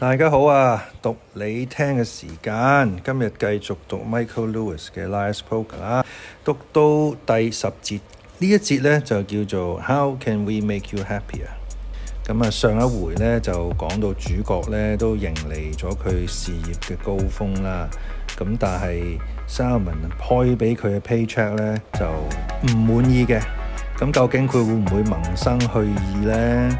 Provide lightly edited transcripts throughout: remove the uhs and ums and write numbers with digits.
大家好啊，讀你聽嘅時間，今日繼續讀 Michael Lewis 嘅 Liar's Poker 啦，讀到第10節，呢一節呢就叫做 How can we make you happier？ 咁上一回呢就講到主角呢都迎嚟咗佢事業嘅高峰啦，咁但係 Salomon 開俾佢嘅 paycheck 呢就唔滿意嘅，咁究竟佢會唔會萌生去意呢？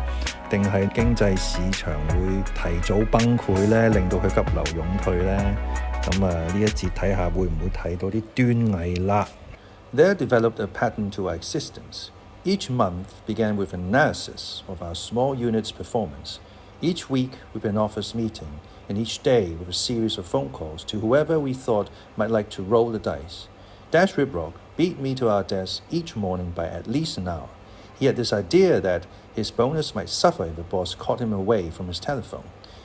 定係經濟市場會提早崩潰呢，令到佢急流勇退呢？咁呢一節睇下會唔會睇到啲端倪啦。There developed a pattern to our existence. Each month began with an analysis of our small unit's performance. Each week with an office meeting, and each day with a series of phone calls to whoever we thought might like to roll the dice. Dash Revlon beat me to our desk each morning by at least an hour. He had this idea that his bonus might suffer if the boss caught him away from his telephone.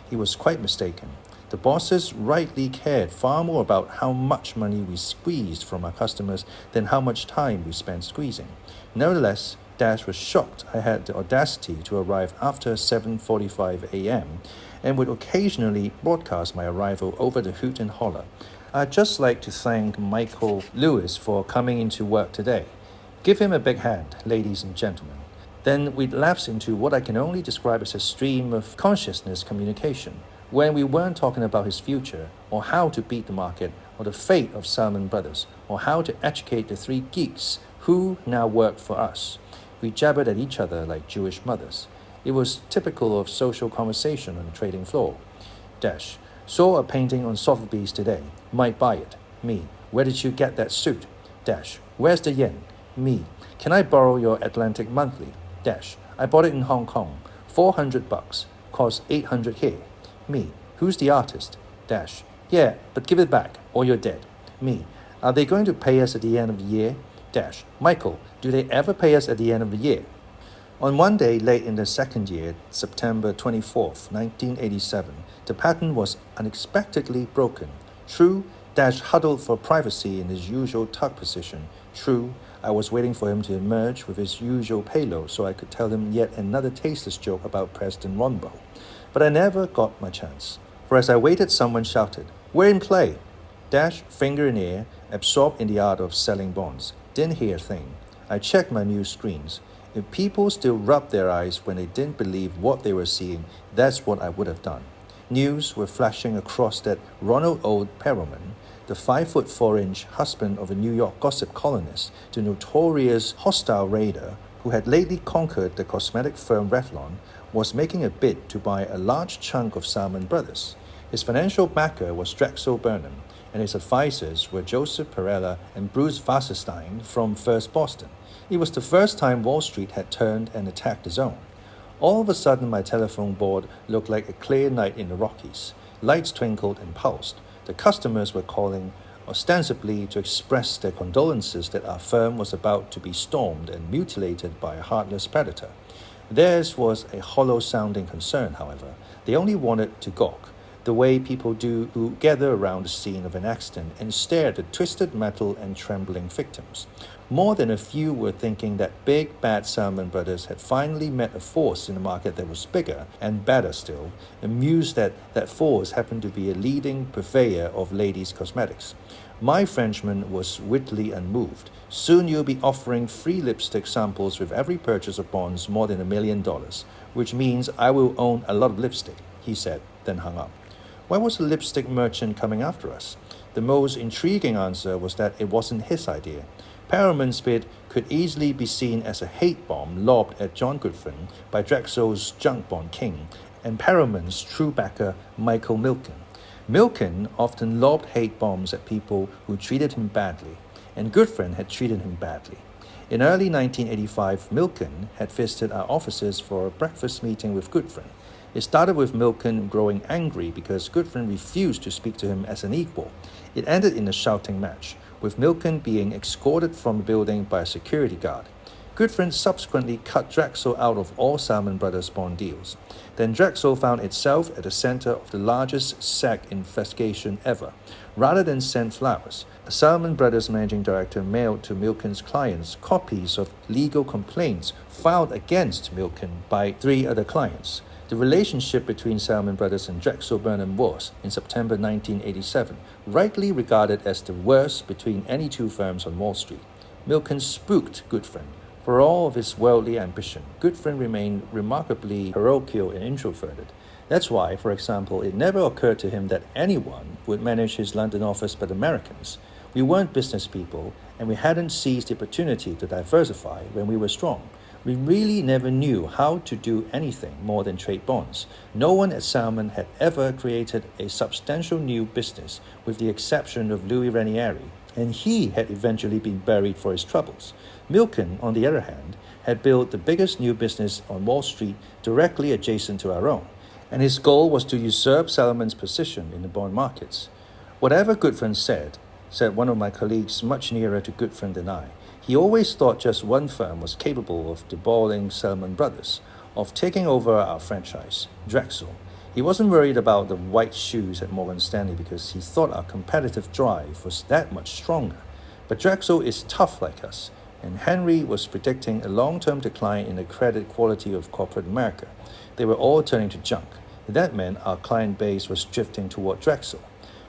He was quite mistaken. The bosses rightly cared far more about how much money we squeezed from our customers than how much time we spent squeezing. Nevertheless, Dash was shocked I had the audacity to arrive after 7:45 a.m. and would occasionally broadcast my arrival over the hoot and holler. I'd just like to thank Michael Lewis for coming into work today. Give him a big hand, ladies and gentlemen. Then we'd lapse into what I can only describe as a stream of consciousness communication, when we weren't talking about his future, or how to beat the market, or the fate of Salomon Brothers, or how to educate the 3 geeks who now work for us. We jabbered at each other like Jewish mothers. It was typical of social conversation on the trading floor. Dash, saw a painting on Sotheby's today. Might buy it. Me, where did you get that suit? Dash, where's the yen? Me, can I borrow your Atlantic Monthly? Dash, I bought it in Hong Kong. $400. Cost $800 here. Me, who's the artist? Dash, yeah, but give it back or you're dead. Me, are they going to pay us at the end of the year? Dash, Michael, do they ever pay us at the end of the year? On one day late in the second year, September 24th, 1987, the pattern was unexpectedly broken. True, Dash huddled for privacy in his usual tuck position. True, I was waiting for him to emerge with his usual payload so I could tell him yet another tasteless joke about Preston Ronbo. But I never got my chance. For as I waited, someone shouted, "We're in play!" Dash, finger in air, absorbed in the art of selling bonds. Didn't hear a thing. I checked my news screens. If people still rubbed their eyes when they didn't believe what they were seeing, that's what I would have done. News were flashing across that Ronald O. Perelman, the 5'4" husband of a New York gossip columnist, the notorious hostile raider who had lately conquered the cosmetic firm Revlon, was making a bid to buy a large chunk of Salomon Brothers. His financial backer was Drexel Burnham, and his advisors were Joseph Perella and Bruce Wasserstein from First Boston. It was the first time Wall Street had turned and attacked the zone. All of a sudden, my telephone board looked like a clear night in the Rockies. Lights twinkled and pulsed. The customers were calling, ostensibly to express their condolences that our firm was about to be stormed and mutilated by a heartless predator. Theirs was a hollow-sounding concern, however. They only wanted to gawk, the way people do who gather around the scene of an accident and stare at the twisted metal and trembling victims. More than a few were thinking that big, bad Salomon Brothers had finally met a force in the market that was bigger and better still, amused that that force happened to be a leading purveyor of ladies' cosmetics. My Frenchman was wittily unmoved. Soon you'll be offering free lipstick samples with every purchase of bonds more than $1 million, which means I will own a lot of lipstick, he said, then hung up. Why was the lipstick merchant coming after us? The most intriguing answer was that it wasn't his idea. Perelman's bid could easily be seen as a hate bomb lobbed at John Gutfreund by Drexel's junk bond king and Perelman's true backer, Michael Milken. Milken often lobbed hate bombs at people who treated him badly, and Gutfreund had treated him badly. In early 1985, Milken had visited our offices for a breakfast meeting with Gutfreund. It started with Milken growing angry because Gutfreund refused to speak to him as an equal. It ended in a shouting match, with Milken being escorted from the building by a security guard. Gutfreund subsequently cut Drexel out of all Salomon Brothers bond deals. Then Drexel found itself at the center of the largest SEC investigation ever. Rather than send flowers, a Salomon Brothers managing director mailed to Milken's clients copies of legal complaints filed against Milken by 3 other clients. The relationship between Salomon Brothers and Drexel Burnham was, in September 1987, rightly regarded as the worst between any two firms on Wall Street. Milken spooked Gutfreund. For all of his worldly ambition, Gutfreund remained remarkably parochial and introverted. That's why, for example, it never occurred to him that anyone would manage his London office but Americans. We weren't business people, and we hadn't seized the opportunity to diversify when we were strong. We really never knew how to do anything more than trade bonds. No one at Salomon had ever created a substantial new business, with the exception of Louis Ranieri, and he had eventually been buried for his troubles. Milken, on the other hand, had built the biggest new business on Wall Street directly adjacent to our own, and his goal was to usurp Salomon's position in the bond markets. Whatever Gutfreund said one of my colleagues much nearer to Gutfreund than I, he always thought just one firm was capable of deballing Salomon Brothers, of taking over our franchise, Drexel. He wasn't worried about the white shoes at Morgan Stanley because he thought our competitive drive was that much stronger. But Drexel is tough like us, and Henry was predicting a long-term decline in the credit quality of corporate America. They were all turning to junk. That meant our client base was drifting toward Drexel.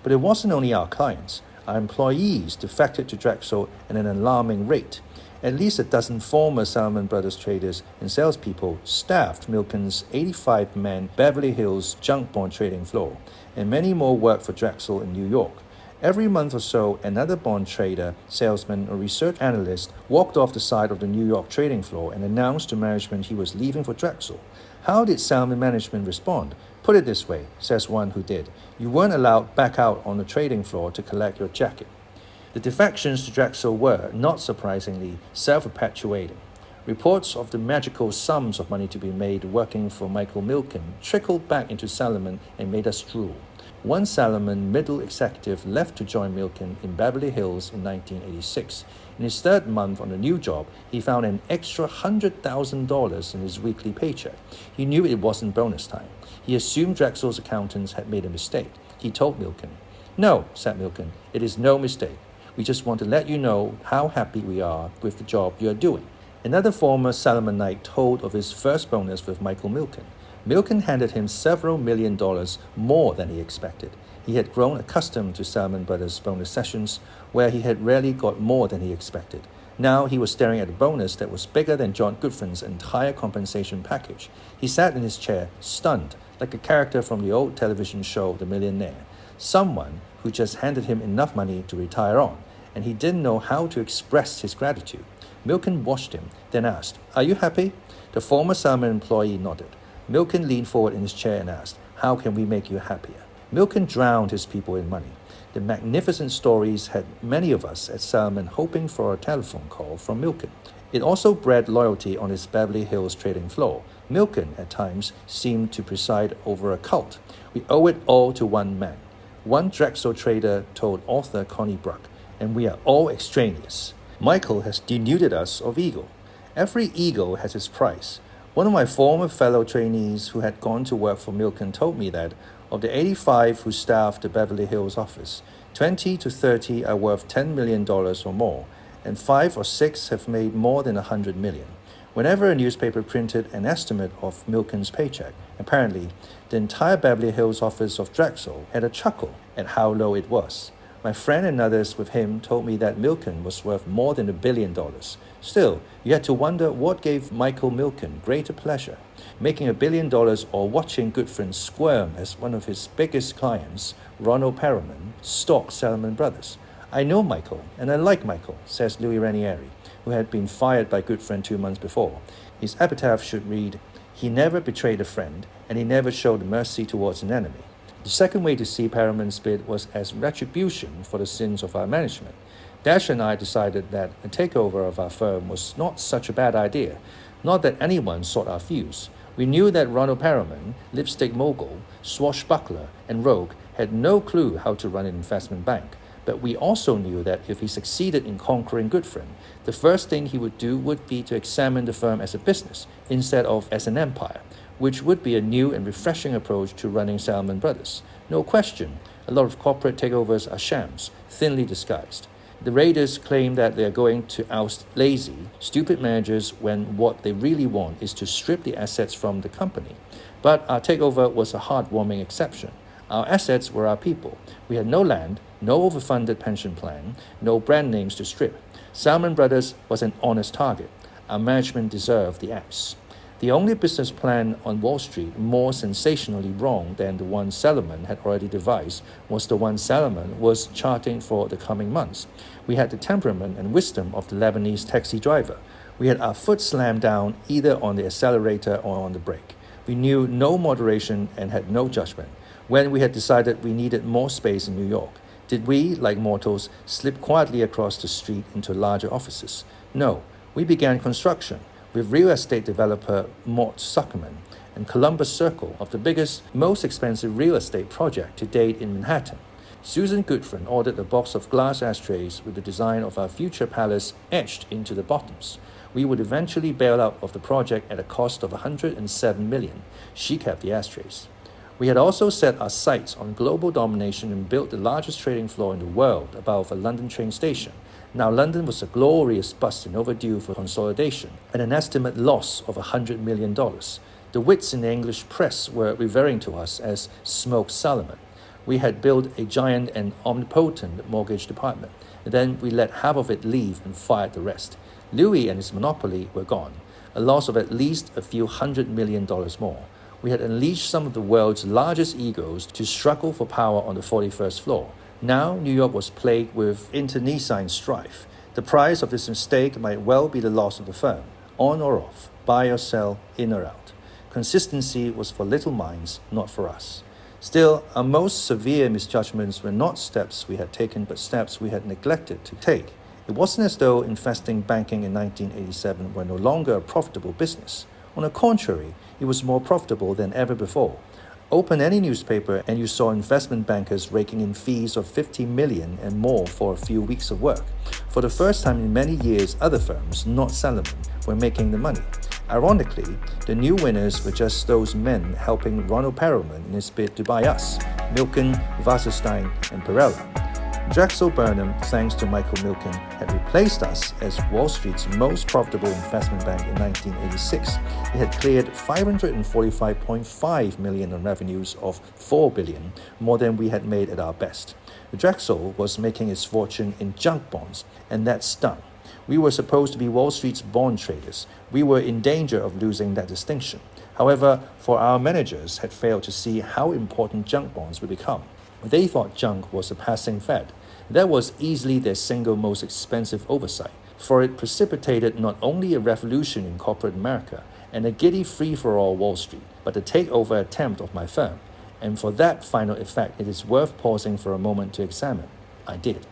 But it wasn't only our clients. Our employees defected to Drexel at an alarming rate. At least a dozen former Salomon Brothers traders and salespeople staffed Milken's 85-man Beverly Hills junk bond trading floor, and many more worked for Drexel in New York. Every month or so, another bond trader, salesman, or research analyst walked off the side of the New York trading floor and announced to management he was leaving for Drexel. How did Salomon management respond? Put it this way, says one who did. You weren't allowed back out on the trading floor to collect your jacket. The defections to Drexel were, not surprisingly, self-perpetuating. Reports of the magical sums of money to be made working for Michael Milken trickled back into Salomon and made us drool. One Salomon middle executive left to join Milken in Beverly Hills in 1986. In his third month on the new job, he found an extra $100,000 in his weekly paycheck. He knew it wasn't bonus time. He assumed Drexel's accountants had made a mistake. He told Milken, "No," said Milken, "it is no mistake. We just want to let you know how happy we are with the job you are doing." Another former Salomonite told of his first bonus with Michael Milken. Milken handed him several $1 million more than he expected. He had grown accustomed to Salomon Brothers' bonus sessions, where he had rarely got more than he expected. Now he was staring at a bonus that was bigger than John Gutfreund's entire compensation package. He sat in his chair, stunned, like a character from the old television show The Millionaire, someone who just handed him enough money to retire on, and he didn't know how to express his gratitude. Milken watched him, then asked, "Are you happy?" The former Salomon employee nodded. Milken leaned forward in his chair and asked, "How can we make you happier?" Milken drowned his people in money. The magnificent stories had many of us at Salomon hoping for a telephone call from Milken. It also bred loyalty on his Beverly Hills trading floor. Milken, at times, seemed to preside over a cult. We owe it all to one man. One Drexel trader told author Connie Bruck, and we are all extraneous. Michael has denuded us of ego. Every ego has its price. One of my former fellow trainees who had gone to work for Milken told me that of the 85 who staffed the Beverly Hills office, 20 to 30 are worth $10 million or more, and 5 or 6 have made more than $100 million. Whenever a newspaper printed an estimate of Milken's paycheck, apparently the entire Beverly Hills office of Drexel had a chuckle at how low it was. My friend and others with him told me that Milken was worth more than $1 billion. Still, you had to wonder what gave Michael Milken greater pleasure, making $1 billion or watching Gutfreund squirm as one of his biggest clients, Ronald Perelman, stalked Salomon Brothers. "I know Michael, and I like Michael," says Louis Ranieri, who had been fired by Gutfreund 2 months before. His epitaph should read, "He never betrayed a friend, and he never showed mercy towards an enemy." The second way to see Perelman's bid was as retribution for the sins of our management. Dash and I decided that a takeover of our firm was not such a bad idea, not that anyone sought our views. We knew that Ronald Perelman, lipstick mogul, swashbuckler, and rogue, had no clue how to run an investment bank. But we also knew that if he succeeded in conquering Gutfreund, the first thing he would do would be to examine the firm as a business instead of as an empire, which would be a new and refreshing approach to running Salomon Brothers. No question, a lot of corporate takeovers are shams, thinly disguised. The raiders claim that they are going to oust lazy, stupid managers when what they really want is to strip the assets from the company. But our takeover was a heartwarming exception. Our assets were our people. We had no land, no overfunded pension plan, no brand names to strip. Salmon Brothers was an honest target. Our management deserved the axe. The only business plan on Wall Street more sensationally wrong than the one Salomon had already devised was the one Salomon was charting for the coming months. We had the temperament and wisdom of the Lebanese taxi driver. We had our foot slammed down either on the accelerator or on the brake. We knew no moderation and had no judgment. When we had decided we needed more space in New York, did we, like mortals, slip quietly across the street into larger offices? No, we began construction with real estate developer Mort Zuckerman and Columbus Circle of the biggest, most expensive real estate project to date in Manhattan. Susan Gutfreund ordered a box of glass ashtrays with the design of our future palace etched into the bottoms. We would eventually bail out of the project at a cost of $107 million. She kept the ashtrays. We had also set our sights on global domination and built the largest trading floor in the world above a London train station. Now London was a glorious bust and overdue for consolidation, at an estimate loss of $100 million. The wits in the English press were referring to us as Smoke Salomon. We had built a giant and omnipotent mortgage department, and then we let half of it leave and fired the rest. Louis and his monopoly were gone, a loss of at least a few $100 million more. We had unleashed some of the world's largest egos to struggle for power on the 41st floor. Now, New York was plagued with internecine strife. The price of this mistake might well be the loss of the firm. On or off, buy or sell, in or out. Consistency was for little minds, not for us. Still, our most severe misjudgments were not steps we had taken, but steps we had neglected to take. It wasn't as though investing banking in 1987 were no longer a profitable business. On the contrary, it was more profitable than ever before. Open any newspaper and you saw investment bankers raking in fees of $50 million and more for a few weeks of work. For the first time in many years, other firms, not Salomon, were making the money. Ironically, the new winners were just those men helping Ronald Perelman in his bid to buy us, Milken, Wasserstein, and Perella. Drexel Burnham, thanks to Michael Milken, had replaced us as Wall Street's most profitable investment bank in 1986. It had cleared $545.5 million in revenues of $4 billion, more than we had made at our best. Drexel was making its fortune in junk bonds, and that stung. We were supposed to be Wall Street's bond traders. We were in danger of losing that distinction. However, for our managers had failed to see how important junk bonds would become. They thought junk was a passing fad. That was easily their single most expensive oversight, for it precipitated not only a revolution in corporate America and a giddy free-for-all Wall Street, but a takeover attempt of my firm. And for that final effect, it is worth pausing for a moment to examine. I did.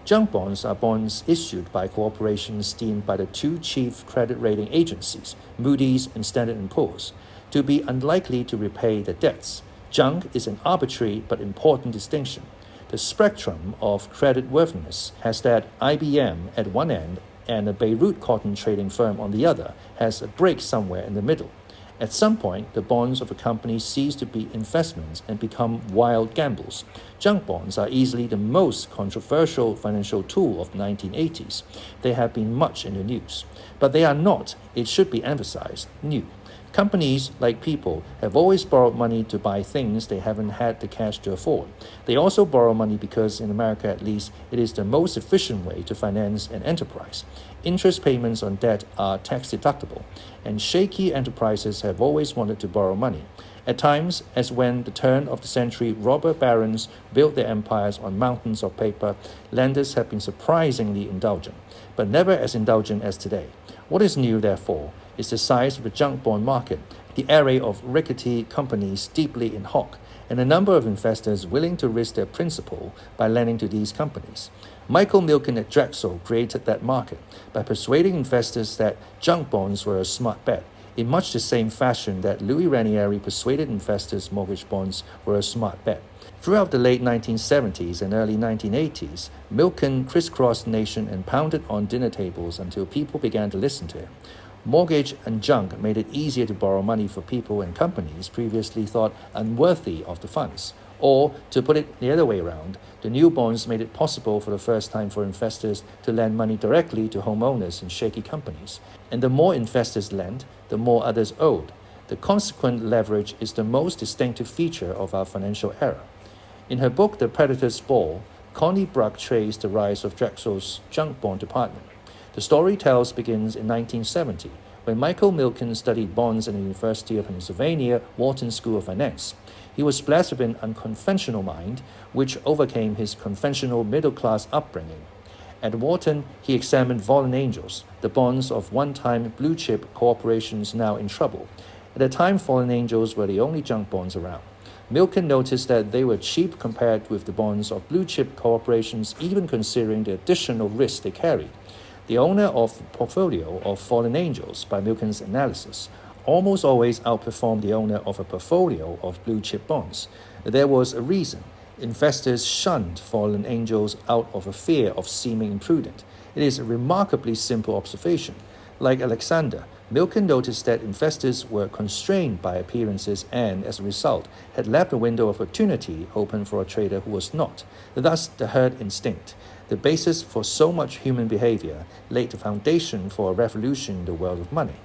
Junk bonds are bonds issued by corporations deemed by the two chief credit rating agencies, Moody's and Standard & Poor's, to be unlikely to repay their debts. Junk is an arbitrary but important distinction. The spectrum of credit worthiness has that IBM at one end and a Beirut cotton trading firm on the other has a break somewhere in the middle. At some point, the bonds of a company cease to be investments and become wild gambles. Junk bonds are easily the most controversial financial tool of the 1980s. They have been much in the news. But they are not, it should be emphasized, new. Companies, like people, have always borrowed money to buy things they haven't had the cash to afford. They also borrow money because, in America at least, it is the most efficient way to finance an enterprise. Interest payments on debt are tax-deductible, and shaky enterprises have always wanted to borrow money. At times, as when the turn of the century robber barons built their empires on mountains of paper, lenders have been surprisingly indulgent, but never as indulgent as today. What is new, therefore, is the size of the junk bond market, the array of rickety companies deeply in hock, and a number of investors willing to risk their principal by lending to these companies. Michael Milken at Drexel created that market by persuading investors that junk bonds were a smart bet, in much the same fashion that Louis Ranieri persuaded investors mortgage bonds were a smart bet. Throughout the late 1970s and early 1980s, Milken crisscrossed the nation and pounded on dinner tables until people began to listen to him. Mortgage and junk made it easier to borrow money for people and companies previously thought unworthy of the funds. Or, to put it the other way around, the new bonds made it possible for the first time for investors to lend money directly to homeowners in shaky companies. And the more investors lent, the more others owed. The consequent leverage is the most distinctive feature of our financial era. In her book, The Predator's Ball, Connie Bruck traced the rise of Drexel's junk bond department. The story tells begins in 1970, when Michael Milken studied bonds at the University of Pennsylvania Wharton School of Finance. He was blessed with an unconventional mind, which overcame his conventional middle-class upbringing. At Wharton, he examined fallen angels, the bonds of one-time blue-chip corporations now in trouble. At the time, fallen angels were the only junk bonds around. Milken noticed that they were cheap compared with the bonds of blue-chip corporations, even considering the additional risk they carried. The owner of the portfolio of fallen angels, by Milken's analysis, almost always outperformed the owner of a portfolio of blue-chip bonds. There was a reason. Investors shunned fallen angels out of a fear of seeming imprudent. It is a remarkably simple observation. Like Alexander, Milken noticed that investors were constrained by appearances and, as a result, had left a window of opportunity open for a trader who was not. Thus, the herd instinct, the basis for so much human behavior, laid the foundation for a revolution in the world of money.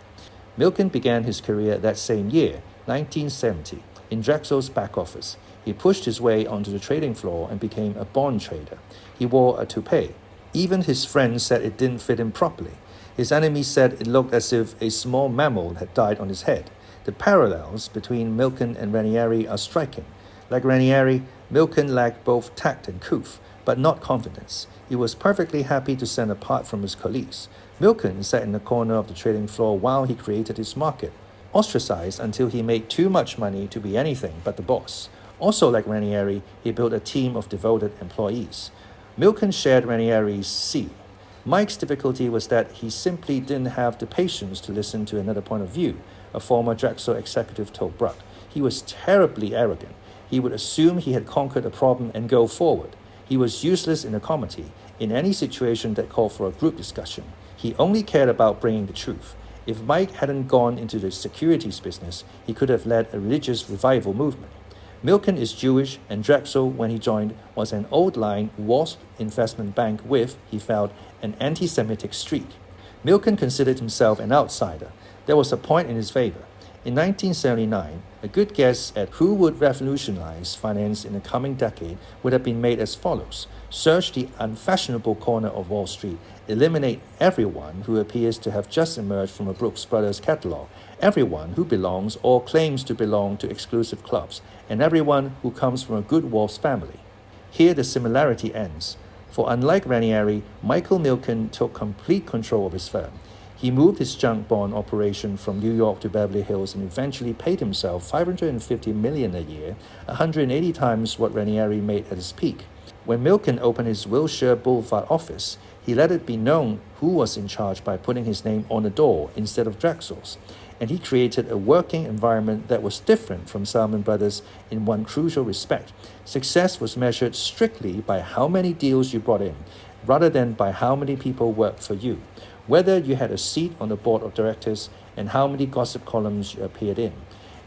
Milken began his career that same year, 1970, in Drexel's back office. He pushed his way onto the trading floor and became a bond trader. He wore a toupee. Even his friends said it didn't fit him properly. His enemies said it looked as if a small mammal had died on his head. The parallels between Milken and Ranieri are striking. Like Ranieri, Milken lacked both tact and couth, but not confidence. He was perfectly happy to stand apart from his colleagues. Milken sat in the corner of the trading floor while he created his market, ostracized until he made too much money to be anything but the boss. Also like Ranieri, he built a team of devoted employees. Milken shared Ranieri's zeal. Mike's difficulty was that he simply didn't have the patience to listen to another point of view, a former Drexel executive told Bruck. He was terribly arrogant. He would assume he had conquered a problem and go forward. He was useless in a committee, in any situation that called for a group discussion. He only cared about bringing the truth. If Mike hadn't gone into the securities business, he could have led a religious revival movement. Milken is Jewish, and Drexel, when he joined, was an old-line WASP investment bank with, he felt, an anti-Semitic streak. Milken considered himself an outsider. There was a point in his favor. In 1979, a good guess at who would revolutionize finance in the coming decade would have been made as follows. Search the unfashionable corner of Wall Street, eliminate everyone who appears to have just emerged from a Brooks Brothers catalog, everyone who belongs or claims to belong to exclusive clubs, and everyone who comes from a good Wolf's family. Here the similarity ends. For unlike Ranieri, Michael Milken took complete control of his firm. He moved his junk bond operation from New York to Beverly Hills and eventually paid himself $550 million a year, 180 times what Ranieri made at his peak. When Milken opened his Wilshire Boulevard office, he let it be known who was in charge by putting his name on the door instead of Drexel's. And he created a working environment that was different from Salomon Brothers in one crucial respect. Success was measured strictly by how many deals you brought in, rather than by how many people worked for you, whether you had a seat on the board of directors, and how many gossip columns you appeared in.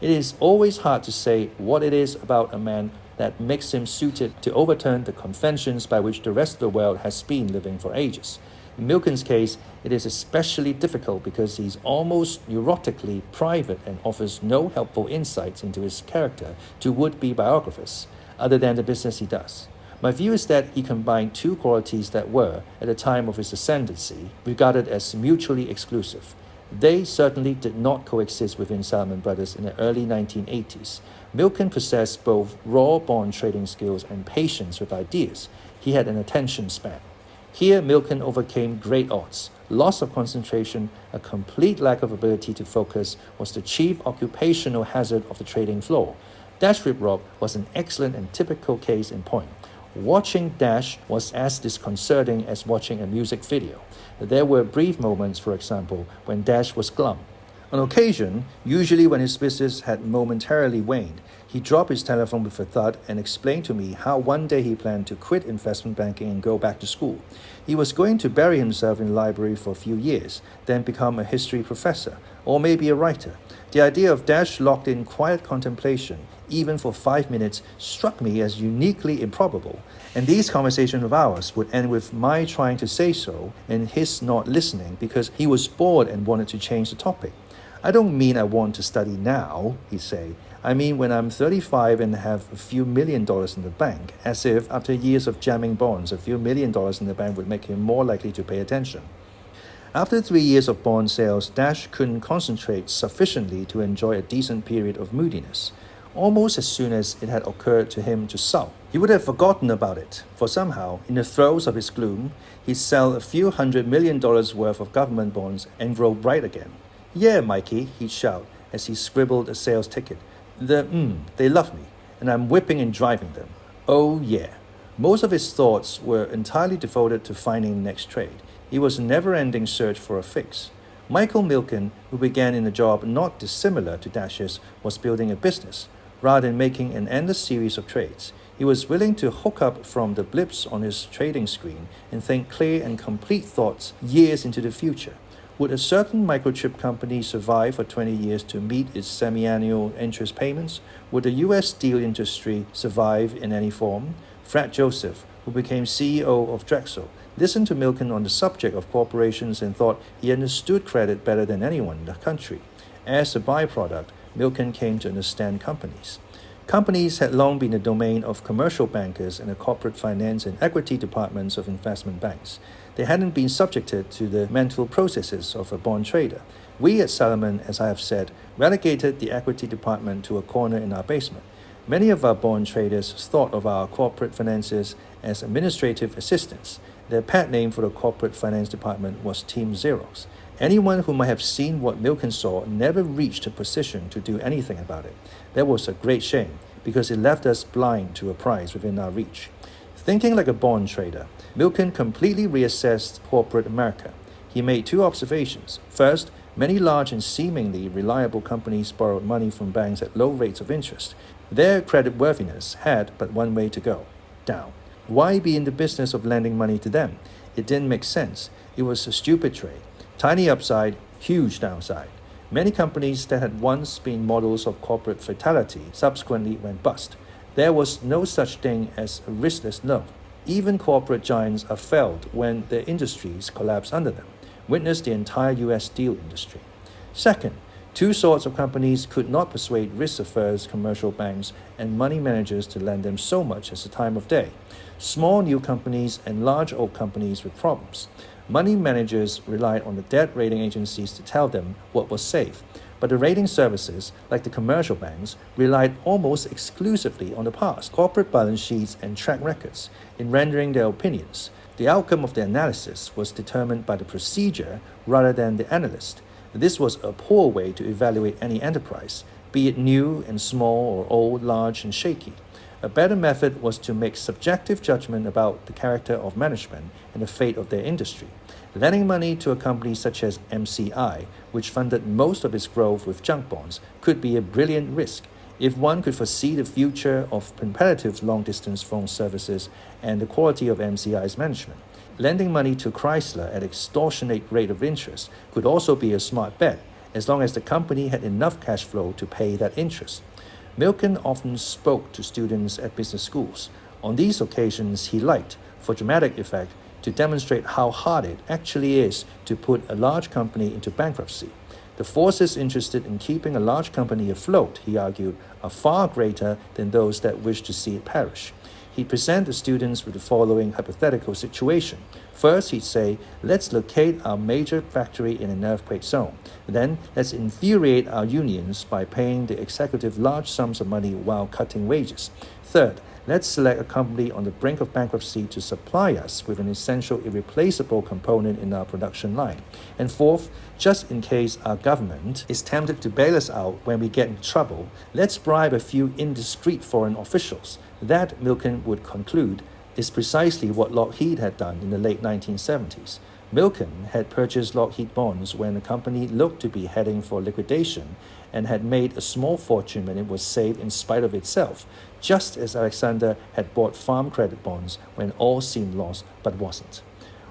It is always hard to say what it is about a man that makes him suited to overturn the conventions by which the rest of the world has been living for ages. In Milken's case, it is especially difficult because he's almost neurotically private and offers no helpful insights into his character to would-be biographers, other than the business he does. My view is that he combined two qualities that were, at the time of his ascendancy, regarded as mutually exclusive. They certainly did not coexist within Salomon Brothers in the early 1980s. Milken possessed both raw bond trading skills and patience with ideas. He had an attention span. Here, Milken overcame great odds. Loss of concentration, a complete lack of ability to focus was the chief occupational hazard of the trading floor. Dash Revlon was an excellent and typical case in point. Watching Dash was as disconcerting as watching a music video. There were brief moments, for example, when Dash was glum. On occasion, usually when his business had momentarily waned, he dropped his telephone with a thud and explained to me how one day he planned to quit investment banking and go back to school. He was going to bury himself in the library for a few years, then become a history professor, or maybe a writer. The idea of Dash locked in quiet contemplation, even for 5 minutes, struck me as uniquely improbable. And these conversations of ours would end with my trying to say so and his not listening because he was bored and wanted to change the topic. I don't mean I want to study now, he'd say. I mean when I'm 35 and have a few $1 million in the bank, as if after years of jamming bonds, a few $1 million in the bank would make him more likely to pay attention. After 3 years of bond sales, Dash couldn't concentrate sufficiently to enjoy a decent period of moodiness. Almost as soon as it had occurred to him to sulk, he would have forgotten about it, for somehow, in the throes of his gloom, he'd sell a few $100 million worth of government bonds and grow bright again. Yeah, Mikey, he'd shout as he scribbled a sales ticket. They love me, and I'm whipping and driving them. Oh yeah. Most of his thoughts were entirely devoted to finding the next trade. It was a never-ending search for a fix. Michael Milken, who began in a job not dissimilar to Dash's, was building a business, rather than making an endless series of trades. He was willing to hook up from the blips on his trading screen and think clear and complete thoughts years into the future. Would a certain microchip company survive for 20 years to meet its semi-annual interest payments? Would the U.S. steel industry survive in any form? Fred Joseph, who became CEO of Drexel, listened to Milken on the subject of corporations and thought he understood credit better than anyone in the country. As a byproduct, Milken came to understand companies. Companies had long been the domain of commercial bankers and the corporate finance and equity departments of investment banks. They hadn't been subjected to the mental processes of a bond trader. We at Salomon, as I have said, relegated the equity department to a corner in our basement. Many of our bond traders thought of our corporate finances as administrative assistants. Their pet name for the corporate finance department was Team Xerox. Anyone who might have seen what Milken saw never reached a position to do anything about it. That was a great shame, because it left us blind to a prize within our reach. Thinking like a bond trader, Milken completely reassessed corporate America. He made 2 observations. First, many large and seemingly reliable companies borrowed money from banks at low rates of interest. Their creditworthiness had but one way to go: down. Why be in the business of lending money to them? It didn't make sense. It was a stupid trade. Tiny upside, huge downside. Many companies that had once been models of corporate fatality subsequently went bust. There was no such thing as a riskless loan. Even corporate giants are felled when their industries collapse under them. Witness the entire U.S. steel industry. Second, 2 sorts of companies could not persuade risk-averse commercial banks and money managers to lend them so much as the time of day. Small new companies and large old companies with problems. Money managers relied on the debt rating agencies to tell them what was safe, but the rating services, like the commercial banks, relied almost exclusively on the past, corporate balance sheets and track records, in rendering their opinions. The outcome of the analysis was determined by the procedure rather than the analyst. This was a poor way to evaluate any enterprise, be it new and small or old, large and shaky. A better method was to make subjective judgment about the character of management and the fate of their industry. Lending money to a company such as MCI, which funded most of its growth with junk bonds, could be a brilliant risk if one could foresee the future of competitive long-distance phone services and the quality of MCI's management. Lending money to Chrysler at an extortionate rate of interest could also be a smart bet, as long as the company had enough cash flow to pay that interest. Milken often spoke to students at business schools. On these occasions, he liked, for dramatic effect, to demonstrate how hard it actually is to put a large company into bankruptcy. The forces interested in keeping a large company afloat, he argued, are far greater than those that wish to see it perish. He'd present the students with the following hypothetical situation. First, he'd say, let's locate our major factory in an earthquake zone. Then, let's infuriate our unions by paying the executive large sums of money while cutting wages. Third, let's select a company on the brink of bankruptcy to supply us with an essential, irreplaceable component in our production line. And fourth, just in case our government is tempted to bail us out when we get in trouble, let's bribe a few indiscreet foreign officials. That, Milken would conclude, is precisely what Lockheed had done in the late 1970s. Milken had purchased Lockheed bonds when the company looked to be heading for liquidation and had made a small fortune when it was saved in spite of itself, just as Alexander had bought farm credit bonds when all seemed lost but wasn't.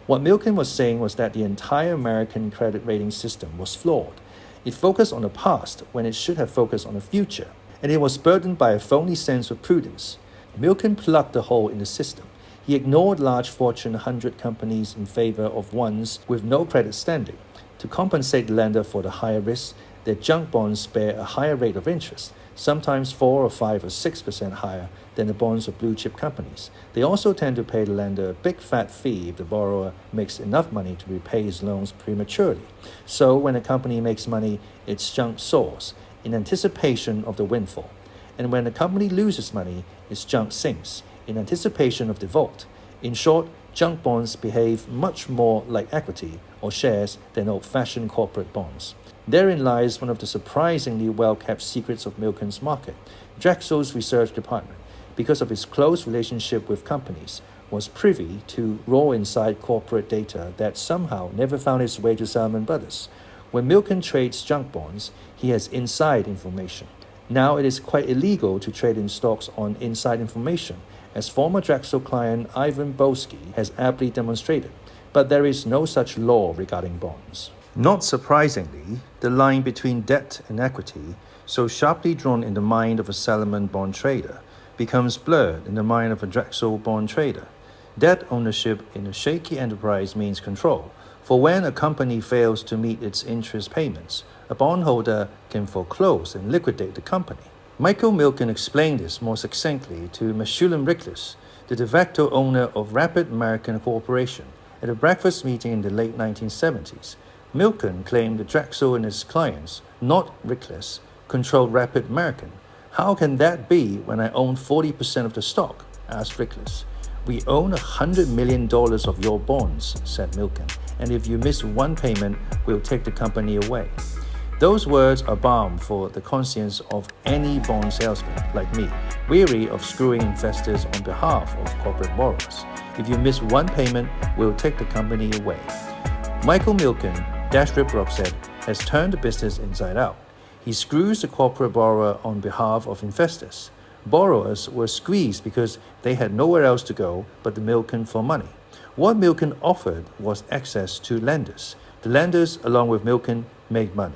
What Milken was saying was that the entire American credit rating system was flawed. It focused on the past when it should have focused on the future, and it was burdened by a phony sense of prudence. Milken plugged the hole in the system. He ignored large Fortune 100 companies in favor of ones with no credit standing. To compensate the lender for the higher risk, that junk bonds bear a higher rate of interest, sometimes 4 or 5 or 6% higher than the bonds of blue chip companies. They also tend to pay the lender a big fat fee if the borrower makes enough money to repay his loans prematurely. So when a company makes money, its junk soars in anticipation of the windfall. And when a company loses money, its junk sinks in anticipation of default. In short, junk bonds behave much more like equity or shares than old-fashioned corporate bonds. Therein lies one of the surprisingly well-kept secrets of Milken's market. Drexel's research department, because of its close relationship with companies, was privy to raw inside corporate data that somehow never found its way to Salomon Brothers. When Milken trades junk bonds, he has inside information. Now it is quite illegal to trade in stocks on inside information, as former Drexel client Ivan Boesky has aptly demonstrated, but there is no such law regarding bonds. Not surprisingly, the line between debt and equity, so sharply drawn in the mind of a Salomon bond trader, becomes blurred in the mind of a Drexel bond trader. Debt ownership in a shaky enterprise means control, for when a company fails to meet its interest payments, a bondholder can foreclose and liquidate the company. Michael Milken explained this more succinctly to Meshulam Riklis, the de facto owner of Rapid American Corporation, at a breakfast meeting in the late 1970s. Milken claimed that Drexel and his clients, not Riklis, controlled Rapid American. How can that be when I own 40% of the stock? Asked Riklis. We own $100 million of your bonds, said Milken, and if you miss one payment, we'll take the company away. Those words are balm for the conscience of any bond salesman like me, weary of screwing investors on behalf of corporate borrowers. If you miss one payment, we'll take the company away. Michael Milken, Dash Ripbrock said, has turned the business inside out. He screws the corporate borrower on behalf of investors. Borrowers were squeezed because they had nowhere else to go but the Milken for money. What Milken offered was access to lenders. The lenders, along with Milken, made money.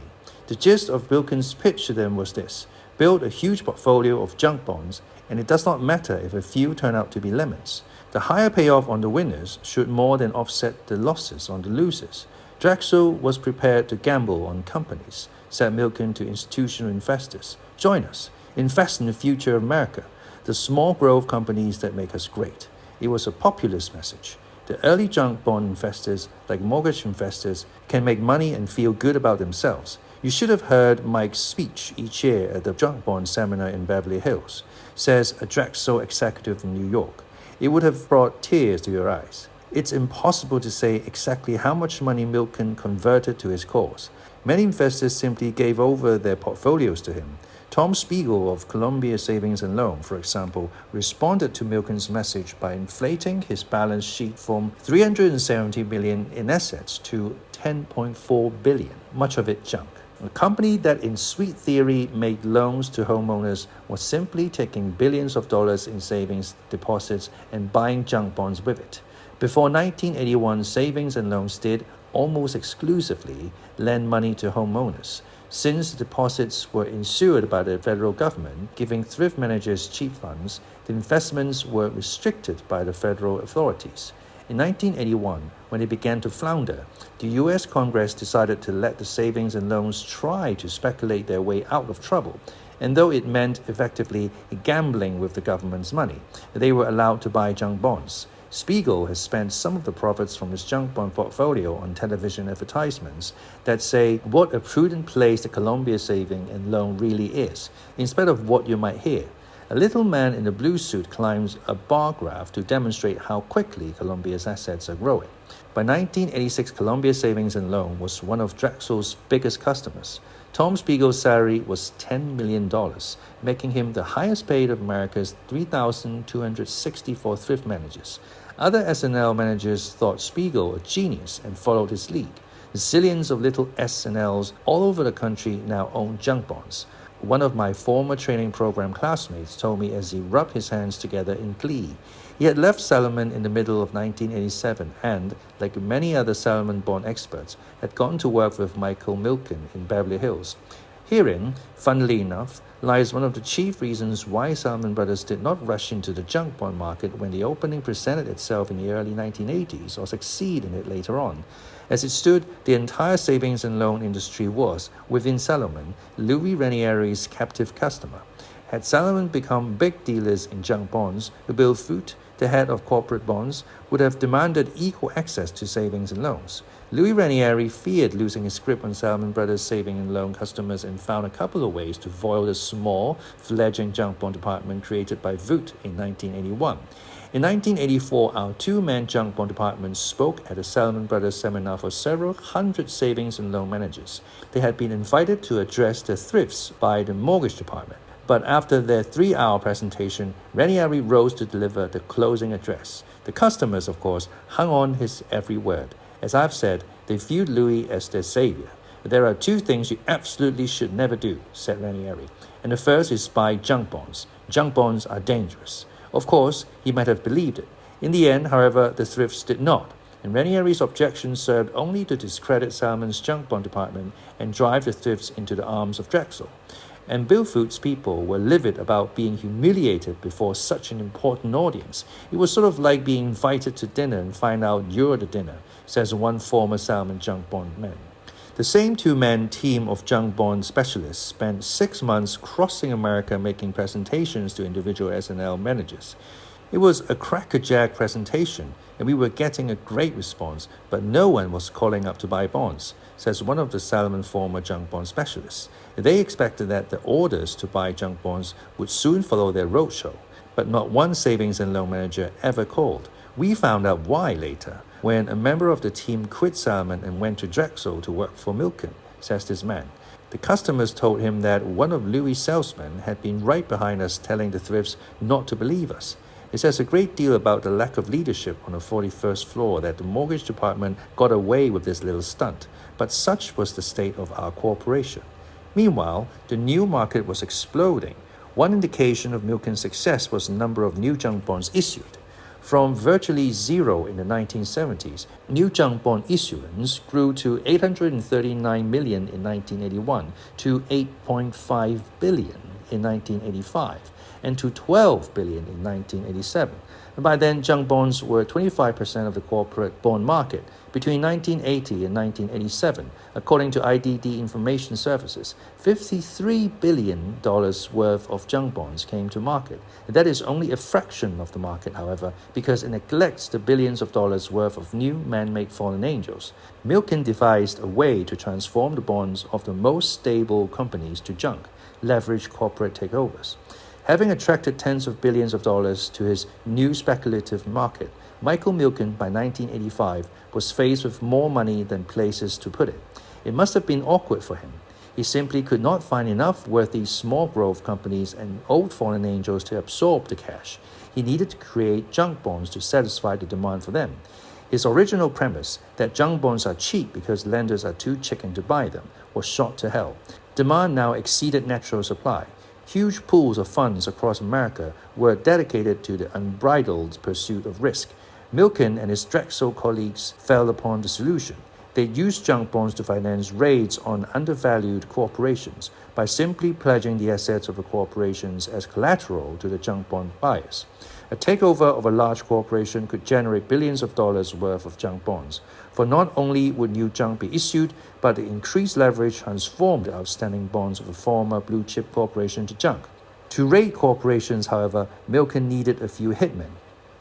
The gist of Milken's pitch to them was this: build a huge portfolio of junk bonds, and it does not matter if a few turn out to be lemons. The higher payoff on the winners should more than offset the losses on the losers. Drexel was prepared to gamble on companies, said Milken to institutional investors. Join us. Invest in the future of America, the small growth companies that make us great. It was a populist message. The early junk bond investors, like mortgage investors, can make money and feel good about themselves. You should have heard Mike's speech each year at the junk bond seminar in Beverly Hills, says a Drexel executive in New York. It would have brought tears to your eyes. It's impossible to say exactly how much money Milken converted to his cause. Many investors simply gave over their portfolios to him. Tom Spiegel of Columbia Savings and Loan, for example, responded to Milken's message by inflating his balance sheet from $370 million in assets to $10.4 billion, much of it junk. A company that in sweet theory made loans to homeowners was simply taking billions of dollars in savings deposits and buying junk bonds with it. Before 1981, Savings and Loans did, almost exclusively, lend money to homeowners. Since the deposits were insured by the federal government, giving thrift managers cheap funds, the investments were restricted by the federal authorities. In 1981, when it began to flounder, the U.S. Congress decided to let the Savings and Loans try to speculate their way out of trouble. And though it meant effectively gambling with the government's money, they were allowed to buy junk bonds. Spiegel has spent some of the profits from his junk bond portfolio on television advertisements that say what a prudent place the Columbia Saving and Loan really is, instead of what you might hear. A little man in a blue suit climbs a bar graph to demonstrate how quickly Columbia's assets are growing. By 1986, Columbia Savings and Loan was one of Drexel's biggest customers. Tom Spiegel's salary was $10 million, making him the highest paid of America's 3,264 thrift managers. Other S&L managers thought Spiegel a genius and followed his lead. Zillions of little S&Ls all over the country now own junk bonds. One of my former training program classmates told me as he rubbed his hands together in glee. He had left Salomon in the middle of 1987 and, like many other Salomon bond experts, had gone to work with Michael Milken in Beverly Hills. Herein, funnily enough, lies one of the chief reasons why Salomon Brothers did not rush into the junk bond market when the opening presented itself in the early 1980s or succeed in it later on. As it stood, the entire savings and loan industry was, within Salomon, Louis Ranieri's captive customer. Had Salomon become big dealers in junk bonds, Bill Foote, the head of corporate bonds, would have demanded equal access to savings and loans. Louis Ranieri feared losing his grip on Salomon Brothers' saving and loan customers and found a couple of ways to foil the small, fledgling junk bond department created by Foote in 1981. In 1984, our two-man junk bond department spoke at a Salomon Brothers seminar for several hundred savings and loan managers. They had been invited to address their thrifts by the mortgage department. But after their 3-hour presentation, Ranieri rose to deliver the closing address. The customers, of course, hung on his every word. As I've said, they viewed Louis as their savior. But there are 2 things you absolutely should never do, said Ranieri. And the first is buy junk bonds. Junk bonds are dangerous. Of course, he might have believed it. In the end, however, the thrifts did not. And Ranieri's objections served only to discredit Salomon's junk bond department and drive the thrifts into the arms of Drexel. And Bill Foote's people were livid about being humiliated before such an important audience. It was sort of like being invited to dinner and find out you're the dinner, says one former Salomon junk bond man. The same 2-man team of junk bond specialists spent 6 months crossing America making presentations to individual S&L managers. It was a crackerjack presentation, and we were getting a great response, but no one was calling up to buy bonds, says one of the Salomon former junk bond specialists. They expected that the orders to buy junk bonds would soon follow their roadshow, but not one savings and loan manager ever called. We found out why later, when a member of the team quit Salomon and went to Drexel to work for Milken, says this man. The customers told him that one of Louis' salesmen had been right behind us telling the thrifts not to believe us. It says a great deal about the lack of leadership on the 41st floor that the mortgage department got away with this little stunt, but such was the state of our corporation. Meanwhile, the new market was exploding. One indication of Milken's success was the number of new junk bonds issued. From virtually zero in the 1970s, new junk bond issuance grew to 839 million in 1981, to 8.5 billion in 1985, and to 12 billion in 1987. And by then, junk bonds were 25% of the corporate bond market. Between 1980 and 1987, according to IDD Information Services, $53 billion worth of junk bonds came to market. That is only a fraction of the market, however, because it neglects the billions of dollars worth of new man-made fallen angels. Milken devised a way to transform the bonds of the most stable companies to junk, leverage corporate takeovers. Having attracted tens of billions of dollars to his new speculative market, Michael Milken, by 1985, was faced with more money than places to put it. It must have been awkward for him. He simply could not find enough worthy small growth companies and old fallen angels to absorb the cash. He needed to create junk bonds to satisfy the demand for them. His original premise, that junk bonds are cheap because lenders are too chicken to buy them, was shot to hell. Demand now exceeded natural supply. Huge pools of funds across America were dedicated to the unbridled pursuit of risk. Milken and his Drexel colleagues fell upon the solution. They used junk bonds to finance raids on undervalued corporations by simply pledging the assets of the corporations as collateral to the junk bond buyers. A takeover of a large corporation could generate billions of dollars worth of junk bonds. For not only would new junk be issued, but the increased leverage transformed the outstanding bonds of a former blue-chip corporation to junk. To raid corporations, however, Milken needed a few hitmen.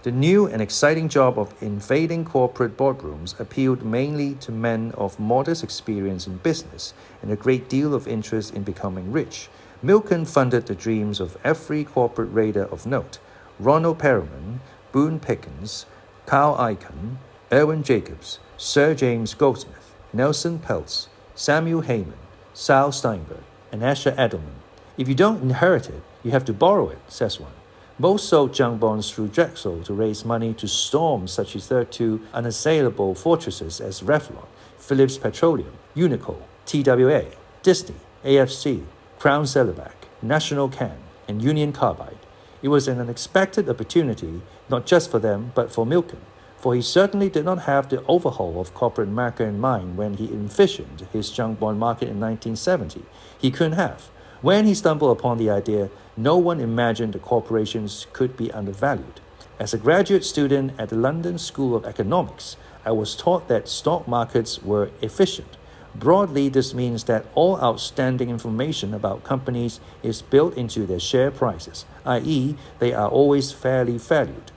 The new and exciting job of invading corporate boardrooms appealed mainly to men of modest experience in business and a great deal of interest in becoming rich. Milken funded the dreams of every corporate raider of note: Ronald Perelman, Boone Pickens, Carl Icahn, Erwin Jacobs, Sir James Goldsmith, Nelson Peltz, Samuel Heyman, Sal Steinberg, and Asher Edelman. If you don't inherit it, you have to borrow it, says one. Most sold junk bonds through Drexel to raise money to storm such hitherto unassailable fortresses as Revlon, Phillips Petroleum, Unico, TWA, Disney, AFC, Crown Cellerbach, National Can, and Union Carbide. It was an unexpected opportunity, not just for them, but for Milken. for he certainly did not have the overhaul of corporate America in mind when he envisioned his junk bond market in 1970. He couldn't have. When he stumbled upon the idea, no one imagined the corporations could be undervalued. As a graduate student at the London School of Economics, I was taught that stock markets were efficient. Broadly, this means that all outstanding information about companies is built into their share prices, i.e., they are always fairly valued.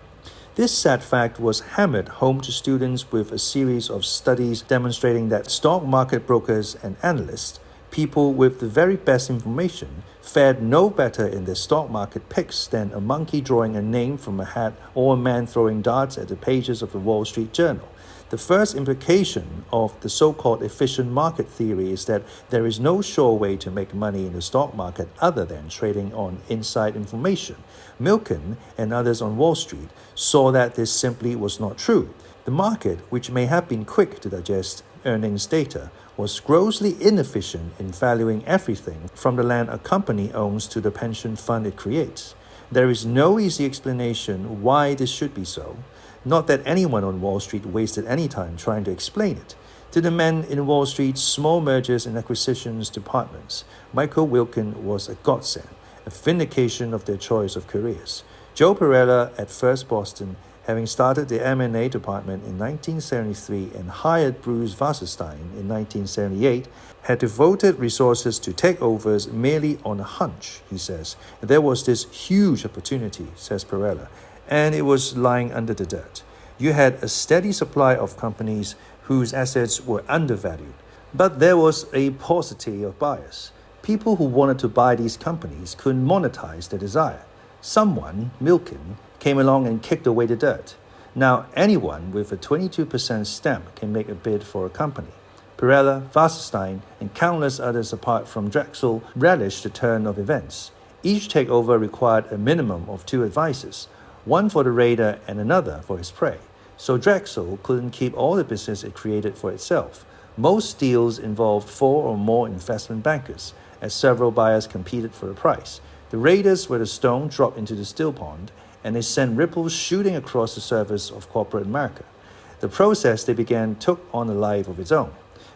This sad fact was hammered home to students with a series of studies demonstrating that stock market brokers and analysts, people with the very best information, fared no better in their stock market picks than a monkey drawing a name from a hat or a man throwing darts at the pages of the Wall Street Journal. The first implication of the so-called efficient market theory is that there is no sure way to make money in the stock market other than trading on inside information. Milken and others on Wall Street saw that this simply was not true. The market, which may have been quick to digest earnings data, was grossly inefficient in valuing everything from the land a company owns to the pension fund it creates. There is no easy explanation why this should be so. Not that anyone on Wall Street wasted any time trying to explain it. To the men in Wall Street's small mergers and acquisitions departments, Michael Milken was a godsend, a vindication of their choice of careers. Joe Perella at First Boston, having started the M&A department in 1973 and hired Bruce Wasserstein in 1978, had devoted resources to takeovers merely on a hunch, he says. There was this huge opportunity, says Perella, and it was lying under the dirt. You had a steady supply of companies whose assets were undervalued, but there was a paucity of buyers. People who wanted to buy these companies couldn't monetize their desire. Someone, Milken, came along and kicked away the dirt. Now anyone with a 22% stamp can make a bid for a company. Perella, Wasserstein, and countless others apart from Drexel relished the turn of events. Each takeover required a minimum of 2 advisors, one for the raider and another for his prey. So Drexel couldn't keep all the business it created for itself. Most deals involved 4 or more investment bankers, as several buyers competed for the price. The raiders were the stone dropped into the still pond, and they sent ripples shooting across the surface of corporate America. The process they began took on a life of its own.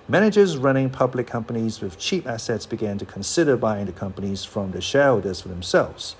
Managers running public companies with cheap assets began to consider buying the companies from the shareholders for themselves.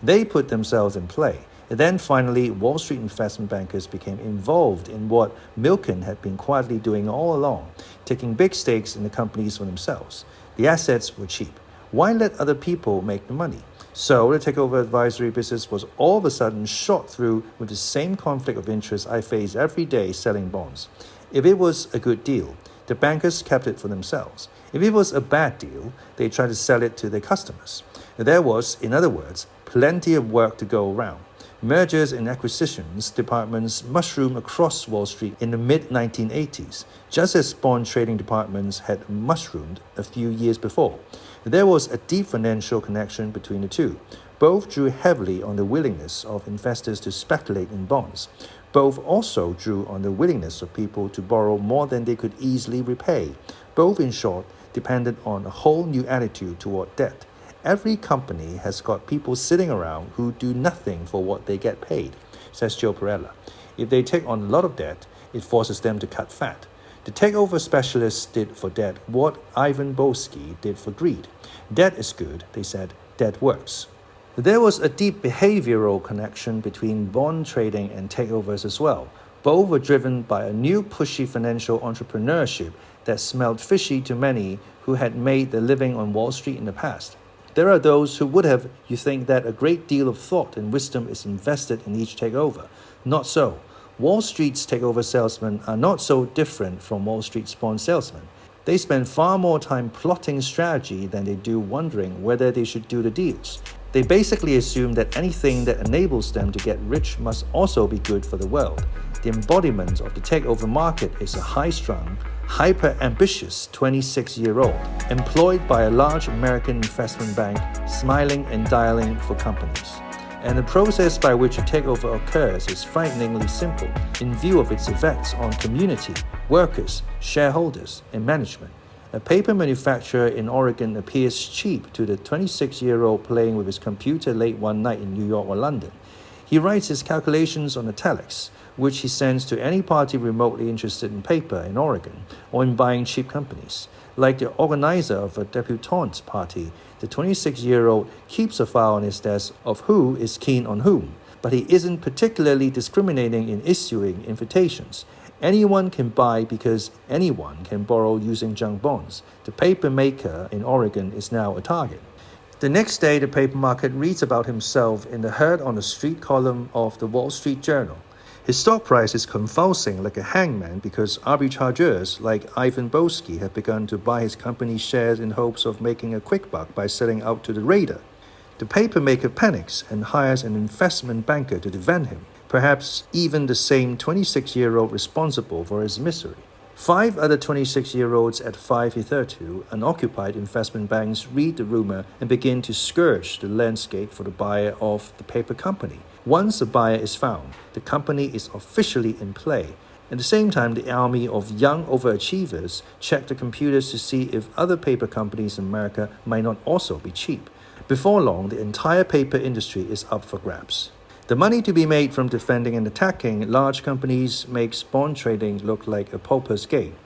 They put themselves in play. And then finally, Wall Street investment bankers became involved in what Milken had been quietly doing all along, taking big stakes in the companies for themselves. The assets were cheap. Why let other people make the money? So the takeover advisory business was all of a sudden shot through with the same conflict of interest I face every day selling bonds. If it was a good deal, the bankers kept it for themselves. If it was a bad deal, they tried to sell it to their customers. There was, in other words, plenty of work to go around. Mergers and acquisitions departments mushroomed across Wall Street in the mid-1980s, just as bond trading departments had mushroomed a few years before. There was a deep financial connection between the two. Both drew heavily on the willingness of investors to speculate in bonds. Both also drew on the willingness of people to borrow more than they could easily repay. Both, in short, depended on a whole new attitude toward debt. Every company has got people sitting around who do nothing for what they get paid, says Joe Perella. If they take on a lot of debt, it forces them to cut fat. The takeover specialists did for debt what Ivan Boesky did for greed. Debt is good, they said. Debt works. There was a deep behavioral connection between bond trading and takeovers as well. Both were driven by a new pushy financial entrepreneurship that smelled fishy to many who had made their living on Wall Street in the past. There are those who would have you think that a great deal of thought and wisdom is invested in each takeover. Not so. Wall Street's takeover salesmen are not so different from Wall Street's bond salesmen. They spend far more time plotting strategy than they do wondering whether they should do the deals. They basically assume that anything that enables them to get rich must also be good for the world. The embodiment of the takeover market is a high-strung, hyper-ambitious 26-year-old employed by a large American investment bank, smiling and dialing for companies. And the process by which a takeover occurs is frighteningly simple in view of its effects on community, workers, shareholders, and management. A paper manufacturer in Oregon appears cheap to the 26-year-old playing with his computer late one night in New York or London. He writes his calculations on a telex, which he sends to any party remotely interested in paper in Oregon or in buying cheap companies. Like the organizer of a debutante party, the 26-year-old keeps a file on his desk of who is keen on whom, but he isn't particularly discriminating in issuing invitations. Anyone can buy because anyone can borrow using junk bonds. The paper maker in Oregon is now a target. The next day, the paper market reads about himself in the Heard on the Street column of the Wall Street Journal. His stock price is convulsing like a hangman because arbitrageurs like Ivan Boesky have begun to buy his company's shares in hopes of making a quick buck by selling out to the raider. The paper maker panics and hires an investment banker to defend him, perhaps even the same 26-year-old responsible for his misery. 5 other 26-year-olds at 532 unoccupied investment banks read the rumor and begin to scourge the landscape for the buyer of the paper company. Once a buyer is found, the company is officially in play. At the same time, the army of young overachievers check the computers to see if other paper companies in America might not also be cheap. Before long, the entire paper industry is up for grabs. The money to be made from defending and attacking large companies makes bond trading look like a pauper's game.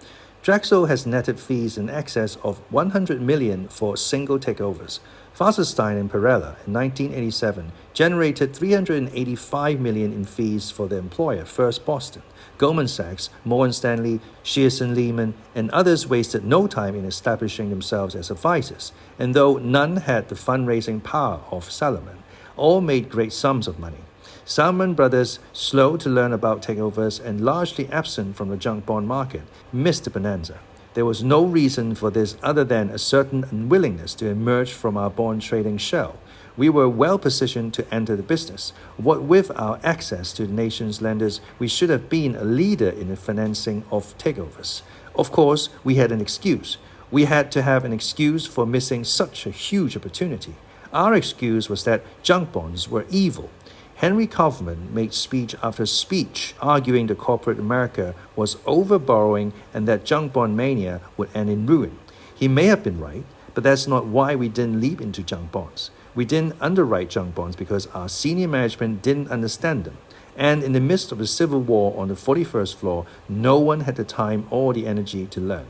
Drexel has netted fees in excess of $100 million for single takeovers. Wasserstein and Perella in 1987 generated $385 million in fees for their employer, First Boston. Goldman Sachs, Morgan Stanley, Shearson Lehman, and others wasted no time in establishing themselves as advisors, and though none had the fundraising power of Salomon, all made great sums of money. Salomon Brothers, slow to learn about takeovers and largely absent from the junk bond market, missed the bonanza. There was no reason for this other than a certain unwillingness to emerge from our bond trading shell. We were well positioned to enter the business. What with our access to the nation's lenders, we should have been a leader in the financing of takeovers. Of course, we had an excuse. We had to have an excuse for missing such a huge opportunity. Our excuse was that junk bonds were evil. Henry Kaufman made speech after speech arguing that corporate America was overborrowing and that junk bond mania would end in ruin. He may have been right, but that's not why we didn't leap into junk bonds. We didn't underwrite junk bonds because our senior management didn't understand them. And in the midst of the civil war on the 41st floor, no one had the time or the energy to learn.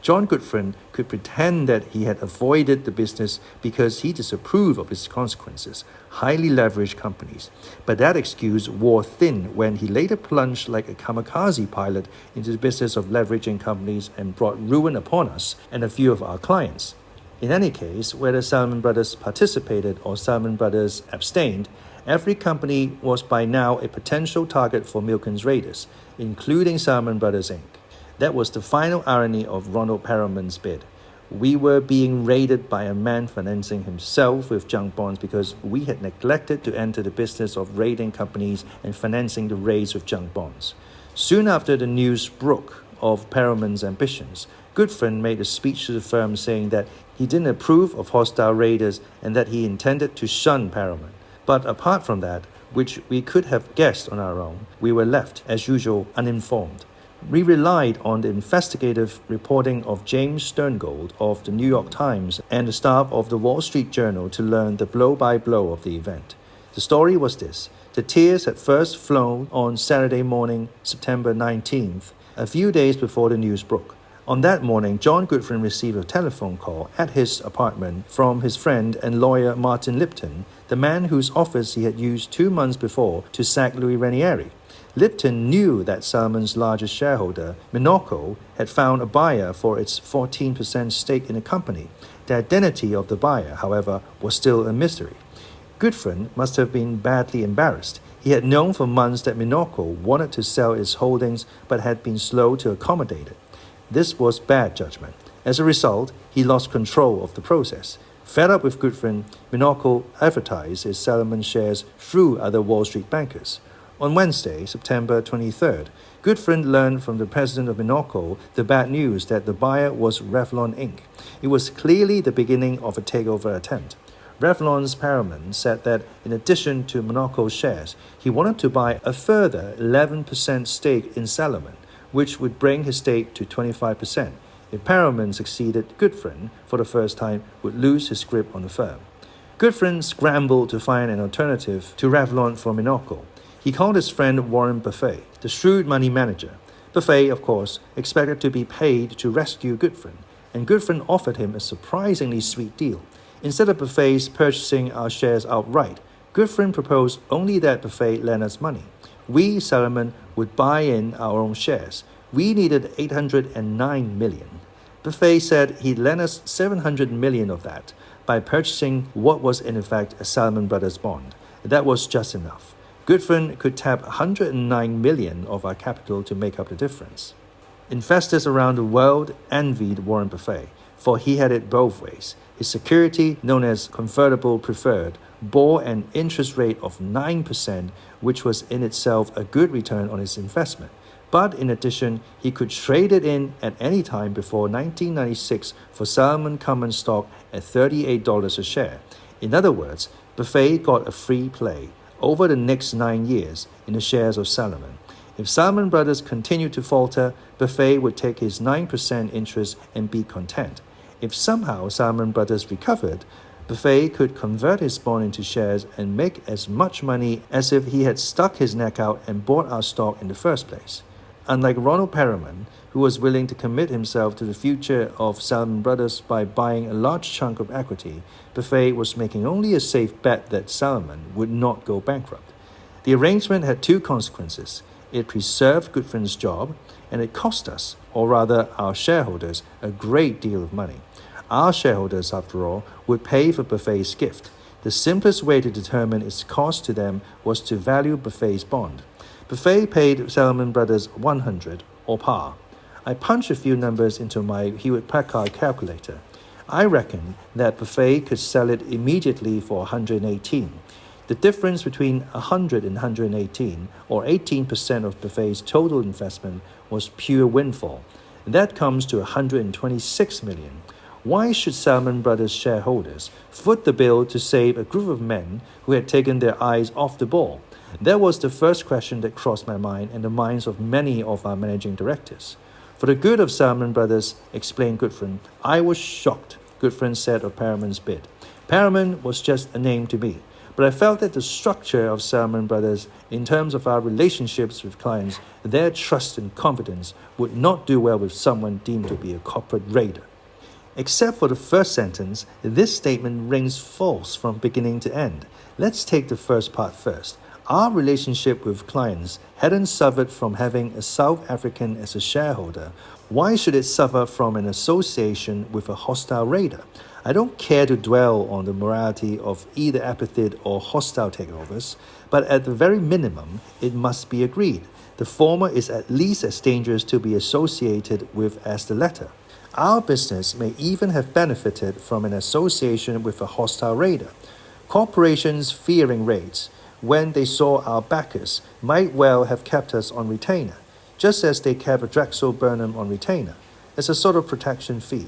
John Gutfreund could pretend that he had avoided the business because he disapproved of its consequences, highly leveraged companies. But that excuse wore thin when he later plunged like a kamikaze pilot into the business of leveraging companies and brought ruin upon us and a few of our clients. In any case, whether Salomon Brothers participated or Salomon Brothers abstained, every company was by now a potential target for Milken's raiders, including Salomon Brothers Inc. That was the final irony of Ronald Perelman's bid. We were being raided by a man financing himself with junk bonds because we had neglected to enter the business of raiding companies and financing the raids with junk bonds. Soon after the news broke of Perelman's ambitions, Gutfreund made a speech to the firm saying that he didn't approve of hostile raiders and that he intended to shun Perelman. But apart from that, which we could have guessed on our own, we were left, as usual, uninformed. We relied on the investigative reporting of James Sterngold of the New York Times and the staff of the Wall Street Journal to learn the blow-by-blow of the event. The story was this. The tears had first flown on Saturday morning, September 19th, a few days before the news broke. On that morning, John Gutfreund received a telephone call at his apartment from his friend and lawyer Martin Lipton, the man whose office he had used 2 months before to sack Louis Ranieri. Lipton knew that Salomon's largest shareholder, Minolco, had found a buyer for its 14% stake in the company. The identity of the buyer, however, was still a mystery. Gutfreund must have been badly embarrassed. He had known for months that Minolco wanted to sell its holdings but had been slow to accommodate it. This was bad judgment. As a result, he lost control of the process. Fed up with Gutfreund, Minolco advertised its Salomon shares through other Wall Street bankers. On Wednesday, September 23rd, Gutfreund learned from the president of Minolco the bad news that the buyer was Revlon Inc. It was clearly the beginning of a takeover attempt. Revlon's Perelman said that in addition to Minolco's shares, he wanted to buy a further 11% stake in Salomon, which would bring his stake to 25%. If Perelman succeeded, Gutfreund, for the first time, would lose his grip on the firm. Gutfreund scrambled to find an alternative to Revlon for Monocle. He called his friend Warren Buffett, the shrewd money manager. Buffett, of course, expected to be paid to rescue Gutfreund, and Gutfreund offered him a surprisingly sweet deal. Instead of Buffett purchasing our shares outright, Gutfreund proposed only that Buffett lend us money. We, Solomon, would buy in our own shares. We needed $809 million. Buffett said he'd lend us $700 million of that by purchasing what was in effect a Salomon Brothers bond. That was just enough. Gutfreund could tap $109 million of our capital to make up the difference. Investors around the world envied Warren Buffett, for he had it both ways. His security, known as convertible preferred, bore an interest rate of 9%, which was in itself a good return on his investment. But in addition, he could trade it in at any time before 1996 for Salomon common stock at $38 a share. In other words, Buffett got a free play over the next 9 years in the shares of Salomon. If Salomon Brothers continued to falter, Buffett would take his 9% interest and be content. If somehow Salomon Brothers recovered, Buffett could convert his bond into shares and make as much money as if he had stuck his neck out and bought our stock in the first place. Unlike Ronald Perelman, who was willing to commit himself to the future of Salomon Brothers by buying a large chunk of equity, Buffett was making only a safe bet that Salomon would not go bankrupt. The arrangement had two consequences. It preserved Gutfreund's job, and it cost us, or rather our shareholders, a great deal of money. Our shareholders, after all, would pay for Buffett's gift. The simplest way to determine its cost to them was to value Buffett's bond. Buffett paid Salomon Brothers $100, or par. I punched a few numbers into my Hewlett-Packard calculator. I reckon that Buffett could sell it immediately for $118. The difference between $100 and $118, or 18% of Buffett's total investment, was pure windfall. That comes to $126 million. Why should Salomon Brothers shareholders foot the bill to save a group of men who had taken their eyes off the ball? That was the first question that crossed my mind and the minds of many of our managing directors. For the good of Salomon Brothers, explained Gutfreund, I was shocked, Gutfreund said of Perelman's bid. Perelman was just a name to me, but I felt that the structure of Salomon Brothers, in terms of our relationships with clients, their trust and confidence, would not do well with someone deemed to be a corporate raider. Except for the first sentence, this statement rings false from beginning to end. Let's take the first part first. Our relationship with clients hadn't suffered from having a South African as a shareholder. Why should it suffer from an association with a hostile raider? I don't care to dwell on the morality of either epithet or hostile takeovers, but at the very minimum, it must be agreed. The former is at least as dangerous to be associated with as the latter. Our business may even have benefited from an association with a hostile raider. Corporations fearing raids, when they saw our backers, might well have kept us on retainer, just as they kept Drexel Burnham on retainer, as a sort of protection fee.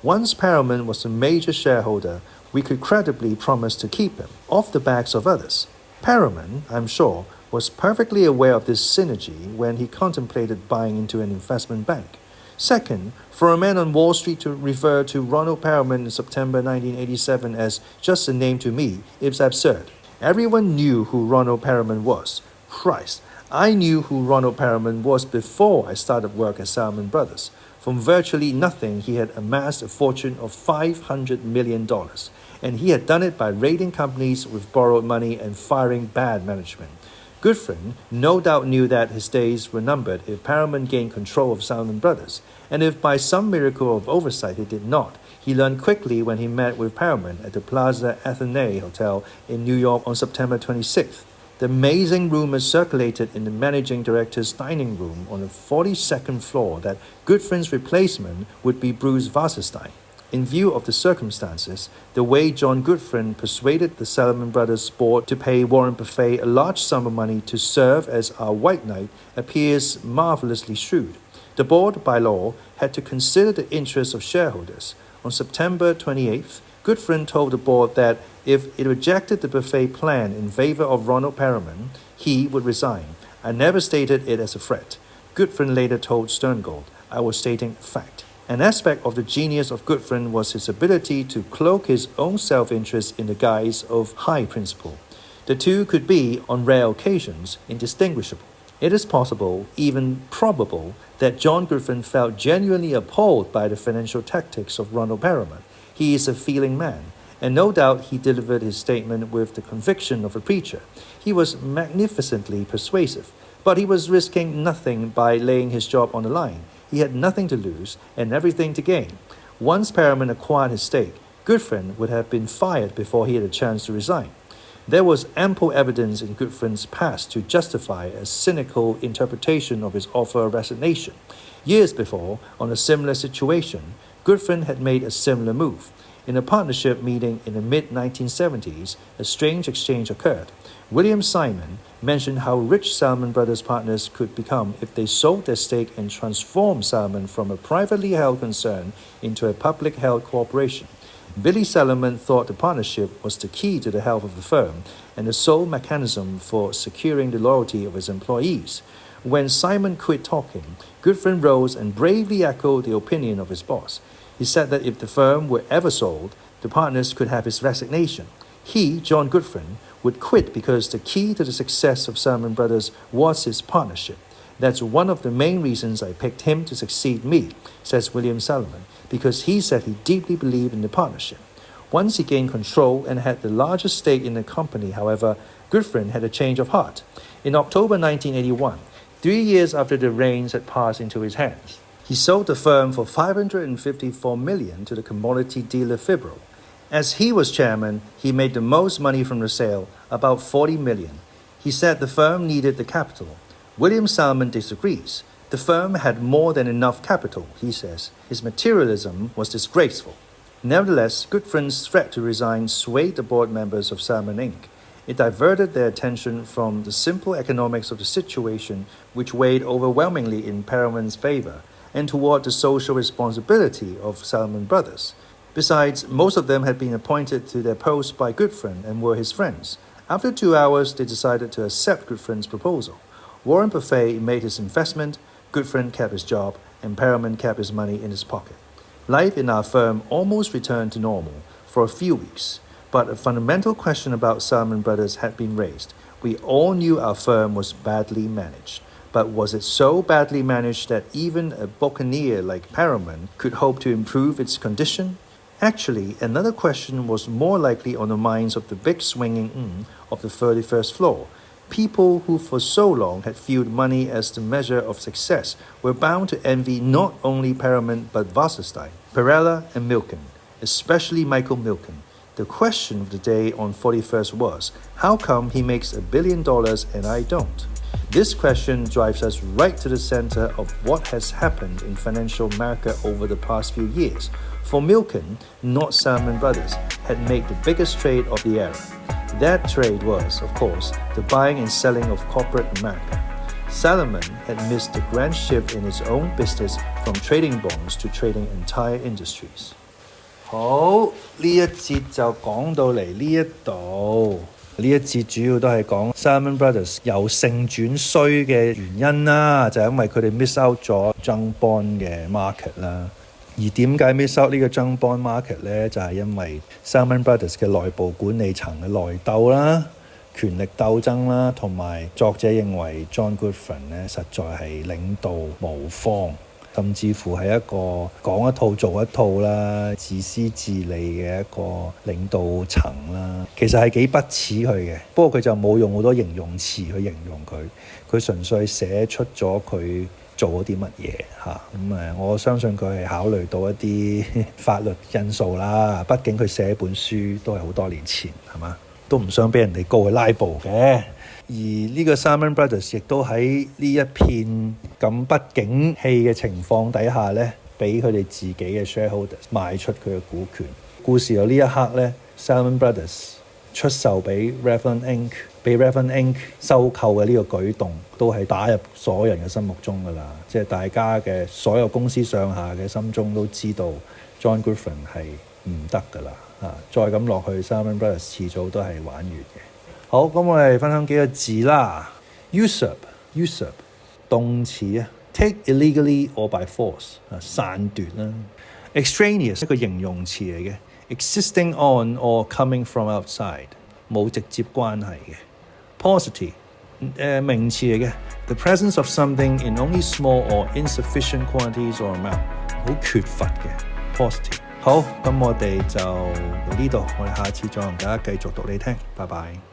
Once Perelman was a major shareholder, we could credibly promise to keep him, off the backs of others. Perelman, I'm sure, was perfectly aware of this synergy when he contemplated buying into an investment bank. Second, for a man on Wall Street to refer to Ronald Perelman in September 1987 as just a name to me is absurd. Everyone knew who Ronald Perelman was. Christ, I knew who Ronald Perelman was before I started work at Salomon Brothers. From virtually nothing, he had amassed a fortune of $500 million, and he had done it by raiding companies with borrowed money and firing bad management. Gutfreund no doubt knew that his days were numbered if Perelman gained control of Salomon Brothers, and if by some miracle of oversight he did not, he learned quickly when he met with Perelman at the Plaza Athenae Hotel in New York on September 26th. The amazing rumors circulated in the managing director's dining room on the 42nd floor that Gutfreund's replacement would be Bruce Wasserstein. In view of the circumstances, the way John Gutfreund persuaded the Salomon Brothers board to pay Warren Buffett a large sum of money to serve as our white knight appears marvelously shrewd. The board, by law, had to consider the interests of shareholders. On September 28th, Gutfreund told the board that if it rejected the Buffett plan in favor of Ronald Perelman, he would resign. I never stated it as a threat. Gutfreund later told Sterngold, I was stating fact. An aspect of the genius of Gutfreund was his ability to cloak his own self-interest in the guise of high principle. The two could be, on rare occasions, indistinguishable. It is possible, even probable, that John Gutfreund felt genuinely appalled by the financial tactics of Ronald Perelman. He is a feeling man, and no doubt he delivered his statement with the conviction of a preacher. He was magnificently persuasive, but he was risking nothing by laying his job on the line. He had nothing to lose and everything to gain. Once Perelman acquired his stake, Gutfreund would have been fired before he had a chance to resign. There was ample evidence in Gutfreund's past to justify a cynical interpretation of his offer of resignation. Years before, on a similar situation, Gutfreund had made a similar move. In a partnership meeting in the mid-1970s, a strange exchange occurred. William Simon mentioned how rich Salomon Brothers partners could become if they sold their stake and transformed Salomon from a privately held concern into a public held corporation. Billy Salomon thought the partnership was the key to the health of the firm and the sole mechanism for securing the loyalty of his employees. When Simon quit talking, Gutfreund rose and bravely echoed the opinion of his boss. He said that if the firm were ever sold, the partners could have his resignation. He, John Gutfreund, would quit because the key to the success of Salomon Brothers was his partnership. That's one of the main reasons I picked him to succeed me, says William Salomon, because he said he deeply believed in the partnership. Once he gained control and had the largest stake in the company, however, Gutfreund had a change of heart. In October 1981, 3 years after the reins had passed into his hands, he sold the firm for $554 million to the commodity dealer Fibro. As he was chairman, he made the most money from the sale, about $40 million. He said the firm needed the capital. William Salomon disagrees. The firm had more than enough capital, he says. His materialism was disgraceful. Nevertheless, Gutfreund's threat to resign swayed the board members of Salomon Inc. It diverted their attention from the simple economics of the situation, which weighed overwhelmingly in Perelman's favor, and toward the social responsibility of Salomon Brothers. Besides, most of them had been appointed to their posts by Gutfreund and were his friends. After 2 hours, they decided to accept Gutfreund's proposal. Warren Buffett made his investment, Gutfreund kept his job, and Perelman kept his money in his pocket. Life in our firm almost returned to normal for a few weeks, but a fundamental question about Salomon Brothers had been raised. We all knew our firm was badly managed. But was it so badly managed that even a buccaneer like Perelman could hope to improve its condition? Actually, another question was more likely on the minds of the big swinging of the 31st floor. People who for so long had viewed money as the measure of success were bound to envy not only Perelman but Wasserstein, Perella, and Milken, especially Michael Milken. The question of the day on 41st was, how come he makes $1 billion and I don't? This question drives us right to the center of what has happened in financial America over the past few years. For Milken, not Salomon Brothers, had made the biggest trade of the era. That trade was, of course, the buying and selling of corporate America. Salomon had missed the grand shift in his own business from trading bonds to trading entire industries. 好，呢一節就講到嚟呢一度。呢一節主要都係講 Salomon Brothers 由盛轉衰嘅原因啦，就係因為佢哋 miss out 咗 junk bond 嘅 market 啦。而點解 miss out 呢個 junk bond market 呢？就係因為 Salomon Brothers 嘅內部管理層嘅內鬥啦、權力鬥爭啦，同埋作者認為 John Gutfreund 呢實在係領導無方。甚至乎係一個講一套做一套啦，自私自利嘅一個領導層啦，其實係幾不似佢嘅。不過佢就冇用好多形容詞去形容佢，佢純粹寫出咗佢做咗啲乜嘢嚇。我相信佢係考慮到一啲法律因素啦。畢竟佢寫本書都係好多年前，係嘛？都唔想俾人哋告佢拉布嘅。而呢個 Salomon Brothers 亦都喺呢一片咁不景氣嘅情況底下呢，俾佢哋自己嘅 shareholders 賣出佢嘅股權。故事到呢一刻呢， Salomon Brothers 出售俾 Revlon Inc. 被 Revlon Inc. 收購嘅呢個舉動，都係打入所有人嘅心目中㗎啦。即係大家嘅所有公司上下嘅心中都知道 John Gutfreund 係唔得㗎啦。再咁落去 Salomon Brothers 遲早都係玩完嘅。好，咁我哋分享幾個字啦。usurp 動詞啊 take illegally or by force 篡奪啦。extraneous 一個形容詞嚟嘅 existing on or coming from outside 冇直接關係嘅。paucity 名詞嚟嘅 the presence of something in only small or insufficient quantities or amount 好缺乏嘅 paucity。好，咁我哋就到呢度，我哋下次再同大家繼續讀你聽，拜拜。